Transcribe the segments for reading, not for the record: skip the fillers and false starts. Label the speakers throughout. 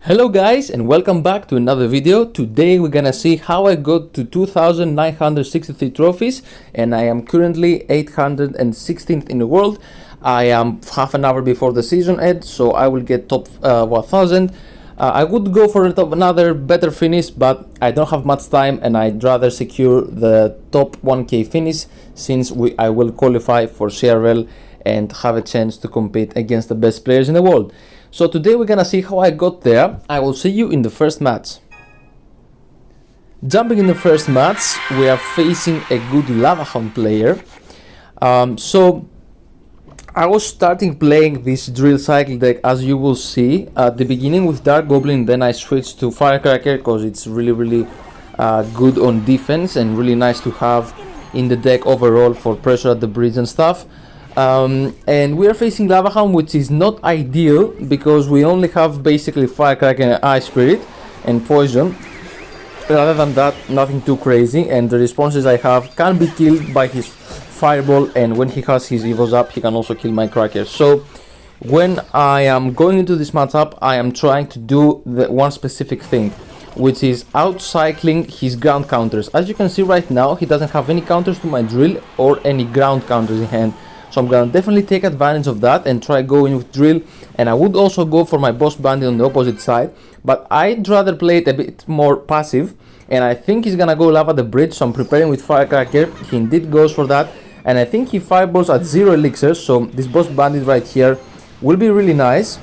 Speaker 1: Hello guys, and welcome back to another video. Today we're gonna see how I got to 2,963 trophies, and I am currently 816th in the world. I am half an hour before the season ends, so I will get top 1000. I would go for another better finish, but I don't have much time and I'd rather secure the top 1k finish, since I will qualify for CRL and have a chance to compete against the best players in the world. So today we're gonna see how I got there. I will see you in the first match. Jumping in the first match, we are facing a good Lava Hound player. So I was starting playing this drill cycle deck, as you will see at the beginning with Dark Goblin, then I switched to Firecracker because it's really good on defense and really nice to have in the deck overall for pressure at the bridge and stuff. And we are facing Lava Hound, which is not ideal because we only have basically Firecracker and Ice Spirit and Poison. Other than that, nothing too crazy, and the responses I have can be killed by his Fireball, and when he has his Evos up he can also kill my Cracker. So when I am going into this matchup, I am trying to do the one specific thing, which is outcycling his ground counters. As you can see right now, he doesn't have any counters to my drill or any ground counters in hand. So I'm gonna definitely take advantage of that and try going with drill, and I would also go for my boss bandit on the opposite side, but I'd rather play it a bit more passive, and I think he's gonna go lava the bridge, so I'm preparing with Firecracker. He indeed goes for that, and I think he fireballs at 0 elixirs, so this boss bandit right here will be really nice.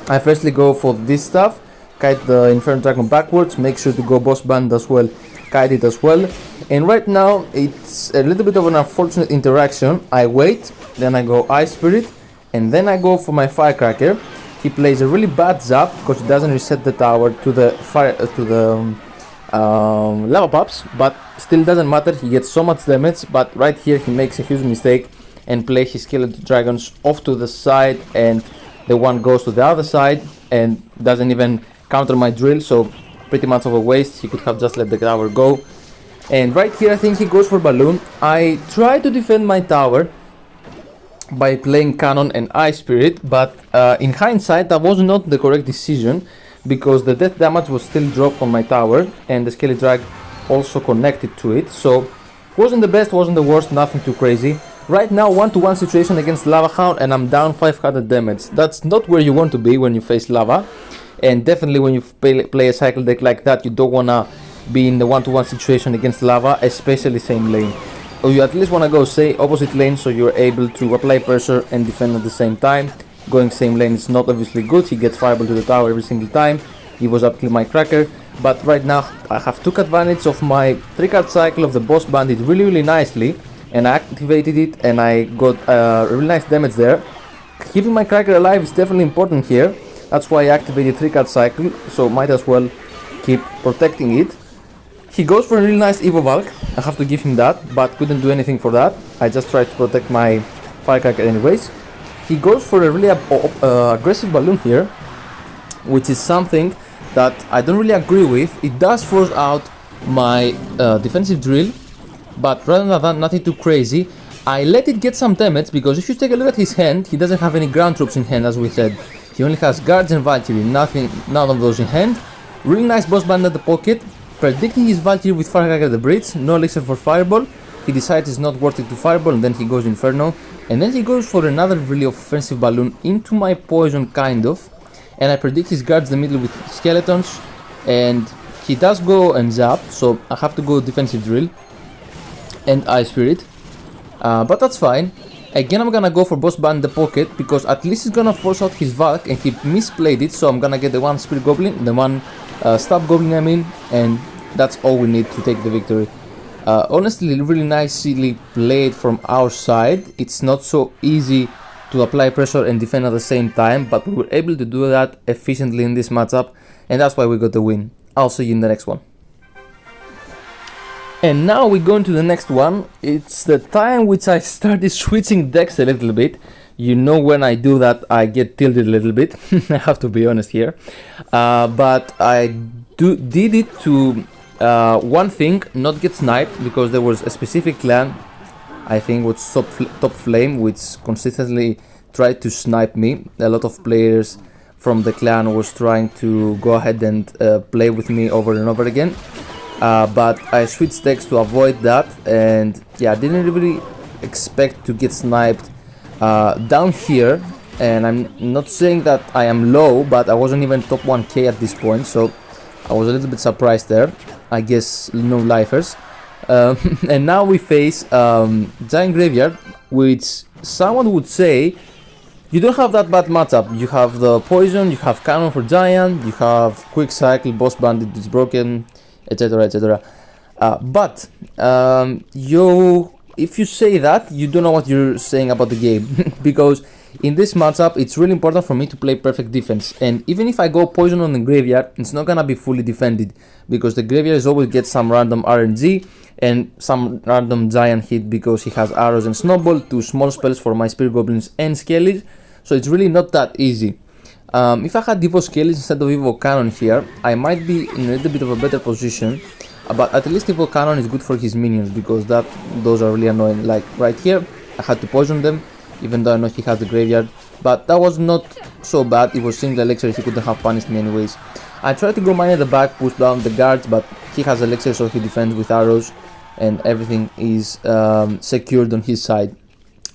Speaker 1: I firstly go for this stuff, kite the Inferno Dragon backwards, make sure to go boss bandit as well, kite it as well. And right now it's a little bit of an unfortunate interaction. I wait, then I go Ice Spirit, and then I go for my Firecracker. He plays a really bad zap because he doesn't reset the tower to the lava pups, but still doesn't matter, he gets so much damage. But right here he makes a huge mistake and plays his skeleton dragons off to the side, and the one goes to the other side and doesn't even counter my drill, so pretty much of a waste. He could have just let the tower go. And right here I think he goes for Balloon. I try to defend my tower by playing Cannon and Ice Spirit, but in hindsight that was not the correct decision, because the death damage was still dropped on my tower and the Skelly Drag also connected to it. So wasn't the best, wasn't the worst, nothing too crazy. Right now 1-to-1 situation against Lava Hound and I'm down 500 damage. That's not where you want to be when you face lava, and definitely when you play a cycle deck like that, you don't wanna be in the 1-to-1 situation against lava, especially same lane, or you at least want to go say opposite lane, so you're able to apply pressure and defend at the same time. Going same lane is not obviously good. He gets fireball to the tower every single time. He was up kill my Cracker, but right now I have took advantage of my 3-card cycle of the boss bandit really nicely, and I activated it and I got really nice damage there. Keeping my Cracker alive is definitely important here. That's why I activated 3-card cycle, so might as well keep protecting it. He goes for a really nice Evo Valk, I have to give him that, but couldn't do anything for that. I just tried to protect my Firecracker anyways. He goes for a really aggressive Balloon here, which is something that I don't really agree with. It does force out my defensive drill, but rather than that, nothing too crazy. I let it get some damage, because if you take a look at his hand, he doesn't have any ground troops in hand, as we said. He only has guards and Valkyrie, none of those in hand. Really nice boss band at the pocket. Predicting his Valkyrie with Firecracker at the bridge, no elixir for Fireball. He decides it's not worth it to Fireball, and then he goes Inferno. And then he goes for another really offensive Balloon into my Poison, kind of. And I predict his guards the middle with Skeletons. And he does go and zap, so I have to go defensive drill and Ice Spirit. But that's fine. Again, I'm gonna go for boss band in the pocket, because at least he's gonna force out his Valk, and he misplayed it, so I'm gonna get the one Spirit Goblin, the one Stab Goblin I mean, and that's all we need to take the victory. Honestly, really nicely played from our side. It's not so easy to apply pressure and defend at the same time, but we were able to do that efficiently in this matchup, and that's why we got the win. I'll see you in the next one. And now we go into the next one. It's the time which I started switching decks a little bit. You know, when I do that I get tilted a little bit. I have to be honest here, but I did it to one thing, not get sniped, because there was a specific clan, I think was Top Flame, which consistently tried to snipe me. A lot of players from the clan was trying to go ahead and play with me over and over again. But I switched decks to avoid that, and yeah, I didn't really expect to get sniped down here. And I'm not saying that I am low, but I wasn't even top 1k at this point, so I was a little bit surprised there. I guess no lifers. And now we face Giant Graveyard, which someone would say you don't have that bad matchup. You have the poison, you have cannon for Giant, you have quick cycle, boss bandit is broken, etc, etc. But if you say that, you don't know what you're saying about the game. Because in this matchup, it's really important for me to play perfect defense. And even if I go poison on the graveyard, it's not gonna be fully defended, because the graveyard is always get some random RNG and some random giant hit, because he has arrows and snowball, 2 small spells for my spirit goblins and skellies. So it's really not that easy. If I had Evo skellies instead of Evo cannon here, I might be in a little bit of a better position. But at least Evo cannon is good for his minions, because those are really annoying. Like right here, I had to poison them, even though I know he has the graveyard, but that was not so bad. It was single elixir, he couldn't have punished me anyways. I tried to go mine at the back, push down the guards, but he has elixir, so he defends with arrows, and everything is secured on his side.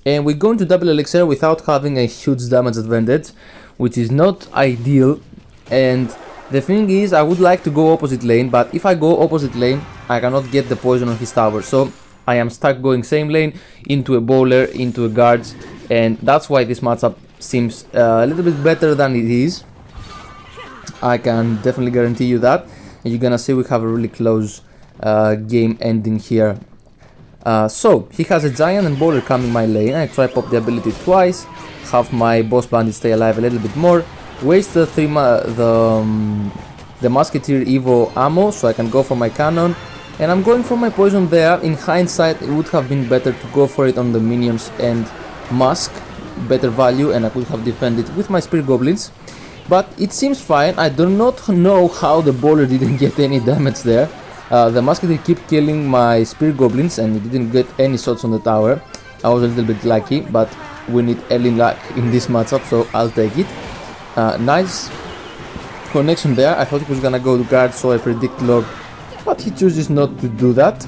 Speaker 1: And we go into double elixir without having a huge damage advantage, which is not ideal. And the thing is, I would like to go opposite lane, but if I go opposite lane, I cannot get the poison on his tower, so I am stuck going same lane into a bowler, into a guards, and that's why this matchup seems a little bit better than it is. I can definitely guarantee you that. And you're gonna see we have a really close game ending here. So he has a giant and bowler coming my lane. I try pop the ability twice, have my boss bandit stay alive a little bit more, waste the musketeer evo ammo so I can go for my cannon. And I'm going for my poison there. In hindsight, it would have been better to go for it on the minions and mask, better value, and I could have defended with my spirit goblins. But it seems fine. I do not know how the bowler didn't get any damage there. The musketeer kept killing my spirit goblins and he didn't get any shots on the tower. I was a little bit lucky, but we need early luck in this matchup, so I'll take it. Nice connection there. I thought he was gonna go to guard, so I predict log, but he chooses not to do that.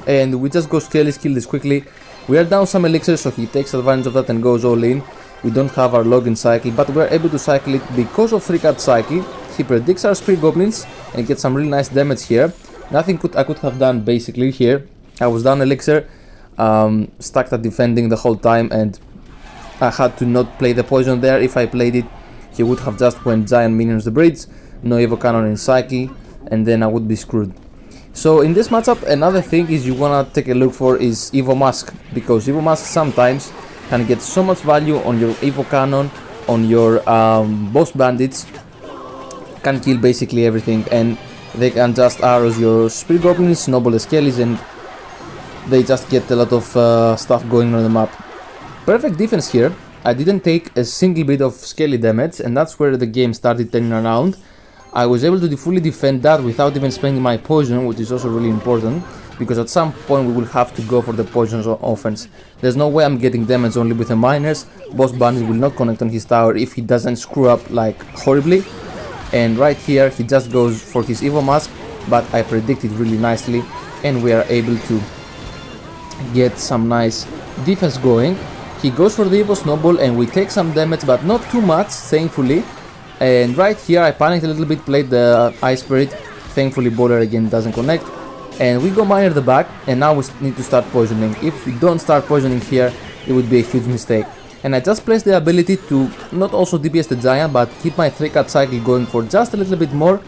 Speaker 1: And we just go skellies, kill this quickly. We are down some elixir, so he takes advantage of that and goes all in. We don't have our login cycle, but we're able to cycle it because of 3-card cycle. He predicts our spirit goblins and gets some really nice damage here. Nothing I could have done basically here. I was down elixir, stuck at defending the whole time, and I had to not play the poison there. If I played it, he would have just went giant minions the bridge, no evo cannon in cycle, and then I would be screwed. So in this matchup, another thing is you wanna take a look for is evo mask, because evo mask sometimes can get so much value on your evo cannon, on your boss bandits, can kill basically everything, and they can just arrows your spirit goblins, snowball the skellies, and they just get a lot of stuff going on the map. Perfect defense here. I didn't take a single bit of skelly damage, and that's where the game started turning around. I was able to fully defend that without even spending my poison, which is also really important, because at some point we will have to go for the poison offense. There's no way I'm getting damage only with the miners. Boss bandit will not connect on his tower if he doesn't screw up like horribly. And right here he just goes for his evo mask, but I predicted really nicely, and we are able to get some nice defense going. He goes for the evo snowball and we take some damage, but not too much, thankfully. And right here I panicked a little bit, played the ice spirit. Thankfully bowler again doesn't connect, and we go miner the back, and now we need to start poisoning. If we don't start poisoning here, it would be a huge mistake. And I just placed the ability to not also DPS the giant, but keep my 3-card cycle going for just a little bit more,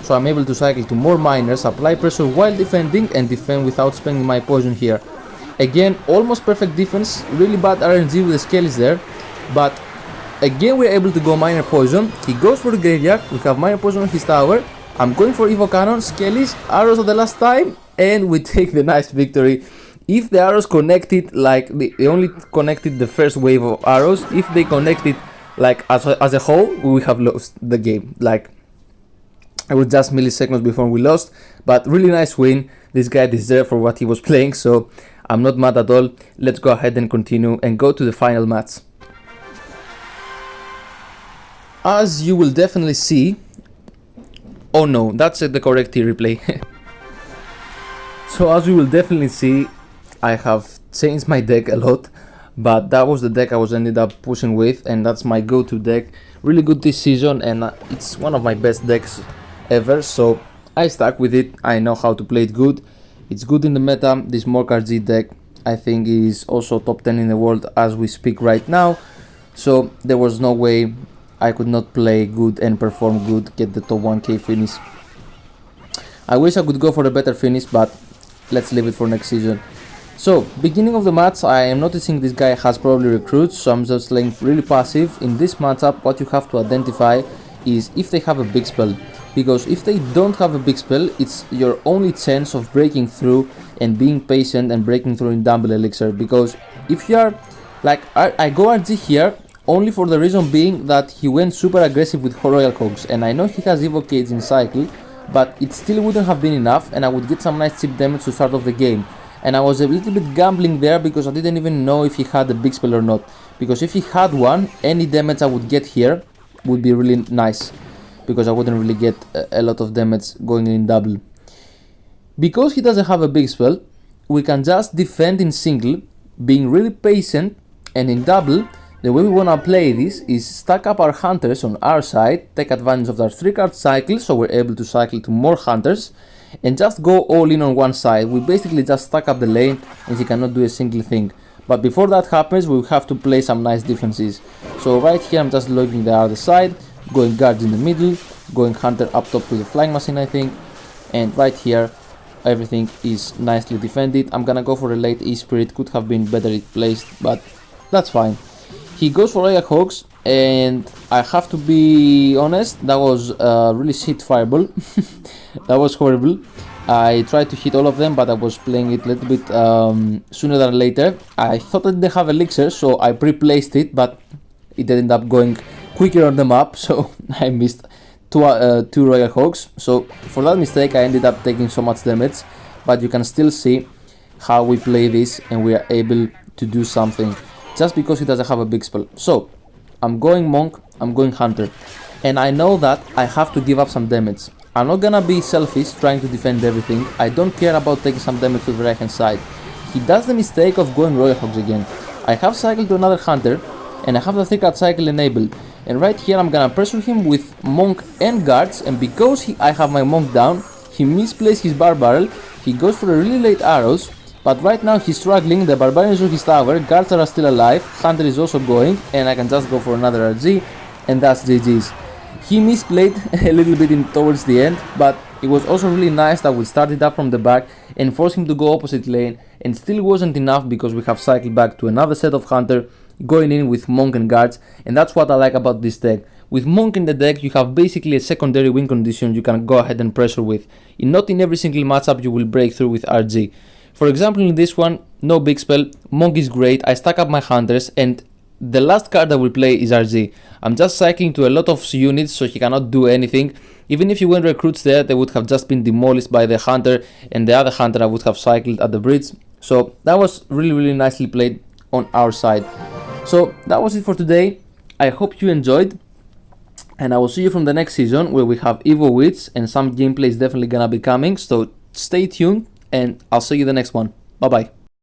Speaker 1: so I'm able to cycle to more miners, apply pressure while defending, and defend without spending my poison here. Again, almost perfect defense, really bad RNG with the skellies there, but again we're able to go miner poison. He goes for the graveyard, we have miner poison on his tower, I'm going for evo cannon, skellies, arrows at the last time, and we take the nice victory. If the arrows connected, like they only connected the first wave of arrows, if they connected like as a whole, we would have lost the game. Like it was just milliseconds before we lost, but really nice win. This guy deserved for what he was playing, so I'm not mad at all. Let's go ahead and continue and go to the final match. as you will definitely see, oh no, that's the correct tier replay. So as you will definitely see, I have changed my deck a lot, but that was the deck I was ended up pushing with, and that's my go-to deck. Really good this season, and it's one of my best decks ever, so I stuck with it. I know how to play it good. It's good in the meta. This Mork RG deck I think is also top 10 in the world as we speak right now, so there was no way I could not play good and perform good, get the top 1k finish. I wish I could go for a better finish, but let's leave it for next season. So, beginning of the match, I am noticing this guy has probably recruits, so I'm just playing really passive. In this matchup, what you have to identify is if they have a big spell, because if they don't have a big spell, it's your only chance of breaking through and being patient and breaking through in double elixir. Because if you are like, I go RG here only for the reason being that he went super aggressive with royal hogs, and I know he has evo cage in cycle, but it still wouldn't have been enough, and I would get some nice cheap damage to start off the game. And I was a little bit gambling there because I didn't even know if he had a big spell or not, because if he had one, any damage I would get here would be really nice, because I wouldn't really get a lot of damage going in double. Because he doesn't have a big spell, we can just defend in single, being really patient, and in double, the way we wanna play this is stack up our hunters on our side, take advantage of our 3-card cycle so we're able to cycle to more hunters, and just go all in on one side. We basically just stack up the lane and he cannot do a single thing. But before that happens, we have to play some nice defenses. So right here I'm just logging the other side, going guards in the middle, going hunter up top to the flying machine I think, and right here everything is nicely defended. I'm gonna go for a late E-Spirit, could have been better placed, but that's fine. He goes for Royal Hogs, and I have to be honest, that was really shit fireball. That was horrible. I tried to hit all of them, but I was playing it a little bit sooner than later. I thought I didn't have elixir, so I pre-placed it, but it ended up going quicker on the map, so I missed two Royal Hogs. So for that mistake I ended up taking so much damage, but you can still see how we play this and we are able to do something just because he doesn't have a big spell. So I'm going Monk, I'm going Hunter, and I know that I have to give up some damage. I'm not gonna be selfish trying to defend everything. I don't care about taking some damage to the right hand side. He does the mistake of going Royal Hogs again. I have cycled to another Hunter and I have the 3-card cycle enabled, and right here I'm gonna pressure him with Monk and guards, and because I have my Monk down, he misplaced his bar barrel. He goes for a really late arrows, but right now he's struggling. The barbarians are his tower, guards are still alive, Hunter is also going, and I can just go for another RG, and that's GG's. He misplayed a little bit towards the end, but it was also really nice that we started up from the back and forced him to go opposite lane, and still wasn't enough because we have cycled back to another set of Hunter, going in with Monk and guards, and that's what I like about this deck. With Monk in the deck, you have basically a secondary win condition you can go ahead and pressure with. Not in every single matchup you will break through with RG. For example, in this one, no big spell, Monk is great, I stack up my hunters, and the last card I will play is RG. I'm just cycling to a lot of units so he cannot do anything. Even if he went recruits there, they would have just been demolished by the hunter, and the other hunter I would have cycled at the bridge. So that was really nicely played on our side. So that was it for today. I hope you enjoyed, and I will see you from the next season where we have Evo Wits and some gameplay is definitely gonna be coming. So stay tuned, and I'll see you the next one. Bye bye.